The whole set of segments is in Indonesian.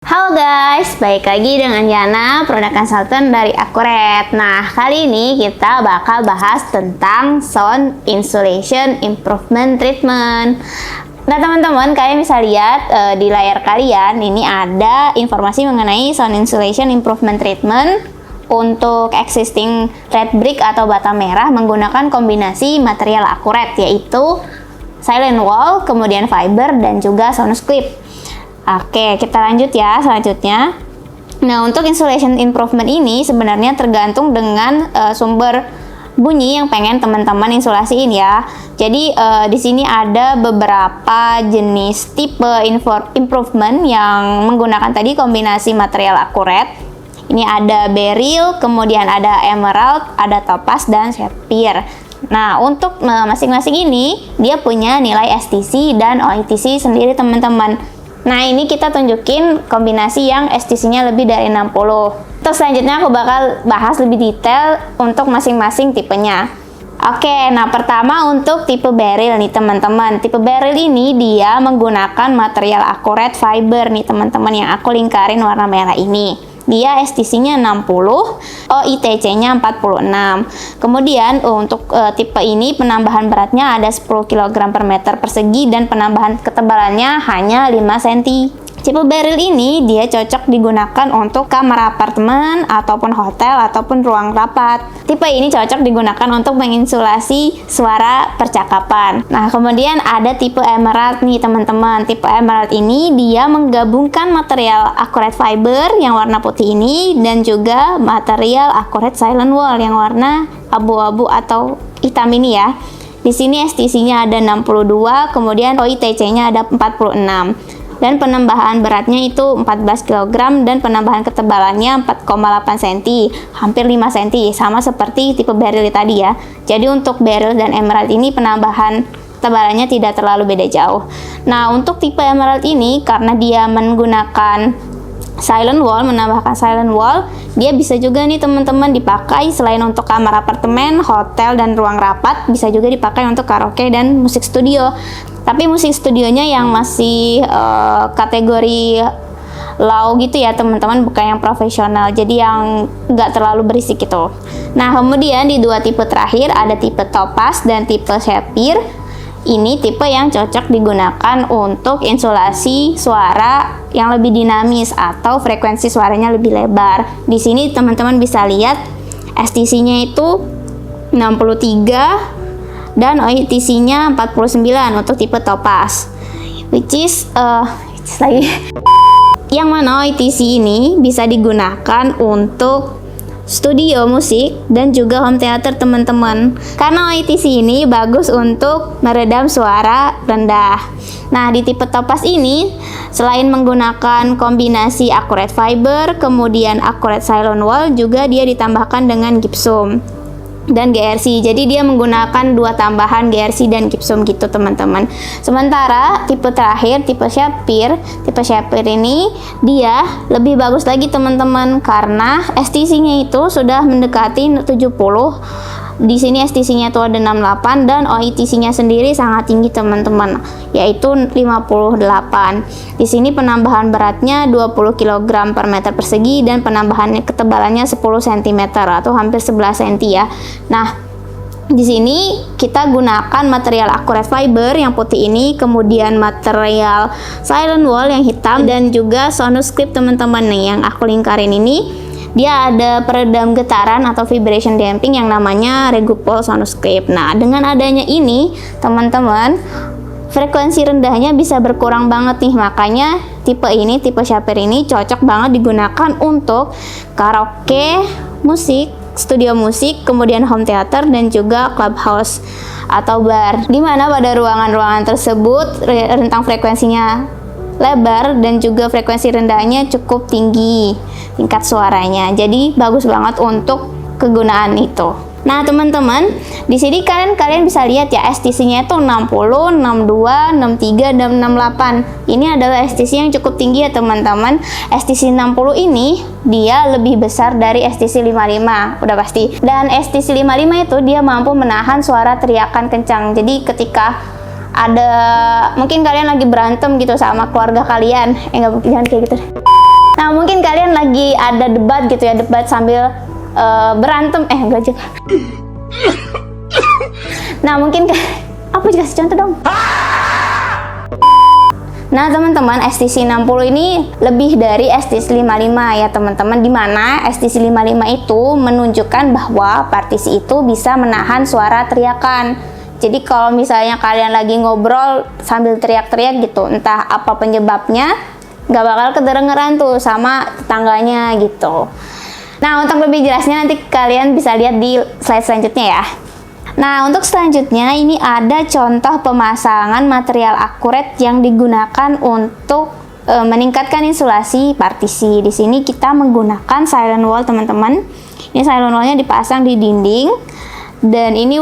Halo guys, balik lagi dengan Yana, product consultant dari Accurate. Nah, kali ini kita bakal bahas tentang sound insulation improvement treatment. Nah, teman-teman, kalian bisa lihat di layar kalian, ini ada informasi mengenai sound insulation improvement treatment untuk existing red brick atau bata merah menggunakan kombinasi material Accurate, yaitu silent wall, kemudian fiber, dan juga soundscape. Oke, kita lanjut ya selanjutnya. Nah, untuk insulation improvement ini sebenarnya tergantung dengan sumber bunyi yang pengen teman-teman insulasiin ya. Jadi di sini ada beberapa jenis tipe improvement yang menggunakan tadi kombinasi material Accurate. Ini ada beryl, kemudian ada emerald, ada topaz, dan sapphire. Nah, untuk masing-masing ini dia punya nilai STC dan OITC sendiri, teman-teman. Nah, ini kita tunjukin kombinasi yang STC-nya lebih dari 60. Terus selanjutnya aku bakal bahas lebih detail untuk masing-masing tipenya. Oke, nah pertama untuk tipe beryl nih teman-teman. Tipe beryl ini dia menggunakan material Accurate fiber nih teman-teman, yang aku lingkarin warna merah ini. Dia STC-nya 60, OITC-nya 46. Kemudian untuk tipe ini penambahan beratnya ada 10 kg per meter persegi dan penambahan ketebalannya hanya 5 cm. Tipe beryl ini dia cocok digunakan untuk kamar apartemen ataupun hotel ataupun ruang rapat. Tipe ini cocok digunakan untuk menginsulasi suara percakapan. Nah, kemudian ada tipe emerald nih teman-teman. Tipe emerald ini dia menggabungkan material Accurate fiber yang warna putih ini dan juga material Accurate silent wall yang warna abu-abu atau hitam ini ya. Di sini STC-nya ada 62, kemudian OITC-nya ada 46. Dan penambahan beratnya itu 14 kg dan penambahan ketebalannya 4,8 cm, hampir 5 cm, sama seperti tipe beryl tadi ya. Jadi untuk beryl dan emerald ini penambahan ketebalannya tidak terlalu beda jauh. Nah, untuk tipe emerald ini karena dia menggunakan silent wall, menambahkan silent wall, dia bisa juga nih teman-teman dipakai selain untuk kamar apartemen, hotel, dan ruang rapat, bisa juga dipakai untuk karaoke dan musik studio. Tapi musik studionya yang masih kategori low gitu ya teman-teman, bukan yang profesional, jadi yang nggak terlalu berisik gitu. Nah, kemudian di dua tipe terakhir ada tipe topaz dan tipe sapphire. Ini tipe yang cocok digunakan untuk insulasi suara yang lebih dinamis atau frekuensi suaranya lebih lebar. Di sini teman-teman bisa lihat STC-nya itu 63 dan OITC-nya 49 untuk tipe topaz. Which is lagi yang mana OITC ini bisa digunakan untuk studio musik dan juga home theater teman-teman, karena OITC ini bagus untuk meredam suara rendah. Nah, di tipe topaz ini selain menggunakan kombinasi Accurate fiber kemudian Accurate silent wall, juga dia ditambahkan dengan gypsum dan GRC. Jadi dia menggunakan dua tambahan GRC dan gypsum gitu teman-teman. Sementara tipe terakhir, tipe sapphire ini dia lebih bagus lagi teman-teman, karena STC-nya itu sudah mendekati 70. Di sini STC-nya itu ada 68 dan OITC-nya sendiri sangat tinggi teman-teman, yaitu 58. Di sini penambahan beratnya 20 kg per meter persegi dan penambahan ketebalannya 10 cm atau hampir 11 cm ya. Nah, di sini kita gunakan material Accurate fiber yang putih ini, kemudian material silent wall yang hitam, dan juga soundscape teman-teman nih yang aku lingkarin ini. Dia ada peredam getaran atau vibration damping yang namanya Regupol Soundscape. Nah, dengan adanya ini, teman-teman, frekuensi rendahnya bisa berkurang banget nih. Makanya tipe ini, tipe sapphire ini cocok banget digunakan untuk karaoke, musik, studio musik, kemudian home theater, dan juga clubhouse atau bar. Dimana pada ruangan-ruangan tersebut rentang frekuensinya lebar dan juga frekuensi rendahnya cukup tinggi tingkat suaranya. Jadi bagus banget untuk kegunaan itu. Nah, teman-teman, di sini kalian bisa lihat ya STC-nya itu 60, 62, 63, dan 68. Ini adalah STC yang cukup tinggi ya teman-teman. STC 60 ini dia lebih besar dari STC 55, udah pasti. Dan STC 55 itu dia mampu menahan suara teriakan kencang. Jadi ketika ada mungkin kalian lagi berantem gitu sama keluarga kalian, jangan kayak gitu. Nah, mungkin kalian lagi ada debat gitu ya, debat sambil berantem, enggak juga. Nah, mungkin apa juga kasih contoh dong. Nah, teman-teman, STC 60 ini lebih dari STC 55 ya, teman-teman, di mana STC 55 itu menunjukkan bahwa partisi itu bisa menahan suara teriakan. Jadi kalau misalnya kalian lagi ngobrol sambil teriak-teriak gitu, entah apa penyebabnya, nggak bakal kedengeran tuh sama tetangganya gitu. Nah, untuk lebih jelasnya nanti kalian bisa lihat di slide selanjutnya ya. Nah, untuk selanjutnya ini ada contoh pemasangan material akurat yang digunakan untuk meningkatkan insulasi partisi. Di sini kita menggunakan silent wall, teman-teman. Ini silent wallnya dipasang di dinding, dan ini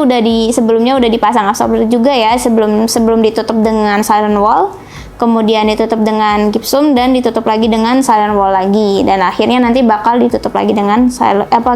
sebelumnya udah dipasang absorber juga ya, sebelum ditutup dengan silent wall, kemudian ditutup dengan gypsum dan ditutup lagi dengan silent wall lagi, dan akhirnya nanti bakal ditutup lagi dengan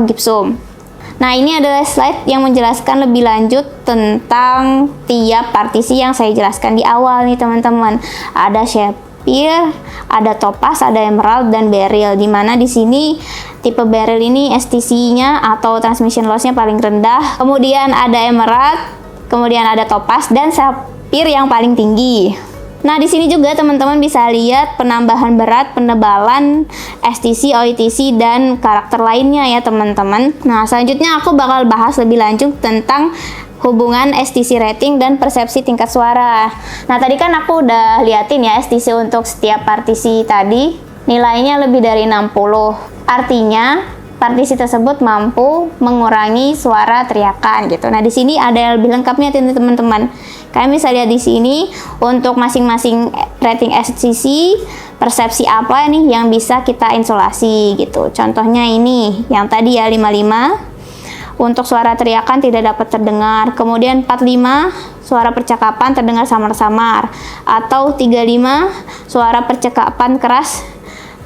gypsum. Nah, ini adalah slide yang menjelaskan lebih lanjut tentang tiap partisi yang saya jelaskan di awal nih, teman-teman. Ada sapphire, ada topaz, ada emerald, dan beryl. Dimana di sini tipe beryl ini STC-nya atau transmission loss-nya paling rendah. Kemudian ada emerald, kemudian ada topaz, dan sapphire yang paling tinggi. Nah, di sini juga teman-teman bisa lihat penambahan berat, penebalan, STC, OITC, dan karakter lainnya ya, teman-teman. Nah, selanjutnya aku bakal bahas lebih lanjut tentang hubungan STC rating dan persepsi tingkat suara. Nah, tadi kan aku udah liatin ya STC untuk setiap partisi tadi, nilainya lebih dari 60. Artinya, partisi tersebut mampu mengurangi suara teriakan gitu. Nah, di sini ada yang lebih lengkapnya teman-teman. Kalian bisa lihat di sini untuk masing-masing rating STC, persepsi apa nih yang bisa kita insulasi gitu. Contohnya ini yang tadi ya 55. Untuk suara teriakan tidak dapat terdengar. Kemudian 45, suara percakapan terdengar samar-samar. Atau 35, suara percakapan keras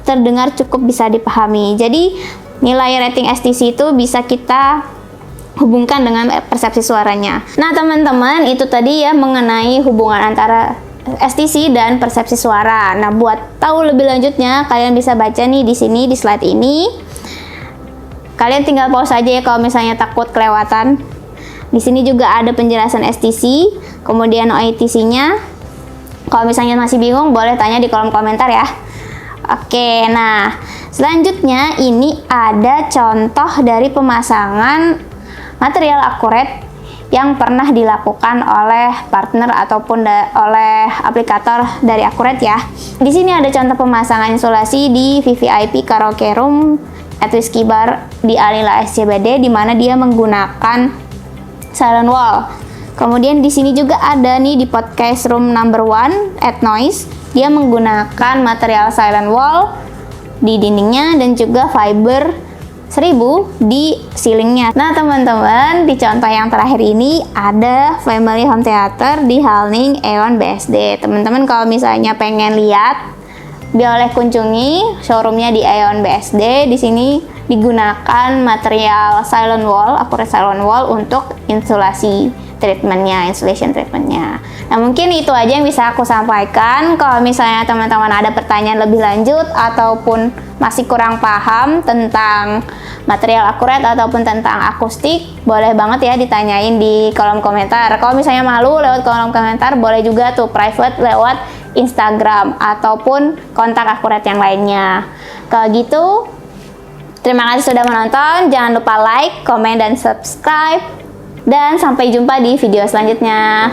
terdengar cukup bisa dipahami. Jadi nilai rating STC itu bisa kita hubungkan dengan persepsi suaranya. Nah, teman-teman, itu tadi ya mengenai hubungan antara STC dan persepsi suara. Nah, buat tahu lebih lanjutnya, kalian bisa baca nih di sini di slide ini. Kalian tinggal pause aja ya kalau misalnya takut kelewatan. Di sini juga ada penjelasan STC, kemudian OITC-nya. Kalau misalnya masih bingung, boleh tanya di kolom komentar ya. Oke, nah selanjutnya ini ada contoh dari pemasangan material akurat yang pernah dilakukan oleh partner ataupun oleh aplikator dari akurat ya. Di sini ada contoh pemasangan insulasi di VVIP Karaoke Room at Whiskey Bar di Alila SCBD, di mana dia menggunakan silent wall. Kemudian di sini juga ada nih di Podcast Room number 1 at Noise, dia menggunakan material silent wall di dindingnya dan juga fiber 1000 di ceilingnya. Nah, teman-teman, di contoh yang terakhir ini ada Family Home Theater di Halning Aeon BSD. Teman-teman kalau misalnya pengen lihat, boleh kunjungi showroomnya di Aeon BSD. Di sini digunakan material silent wall, akurat silent wall untuk insulation treatmentnya. Nah, mungkin itu aja yang bisa aku sampaikan. Kalau misalnya teman-teman ada pertanyaan lebih lanjut ataupun masih kurang paham tentang material akurat ataupun tentang akustik, boleh banget ya ditanyain di kolom komentar. Kalau misalnya malu lewat kolom komentar, boleh juga tuh private lewat Instagram ataupun kontak akurat yang lainnya. Kalau gitu, terima kasih sudah menonton. Jangan lupa like, komen, dan subscribe. Dan sampai jumpa di video selanjutnya.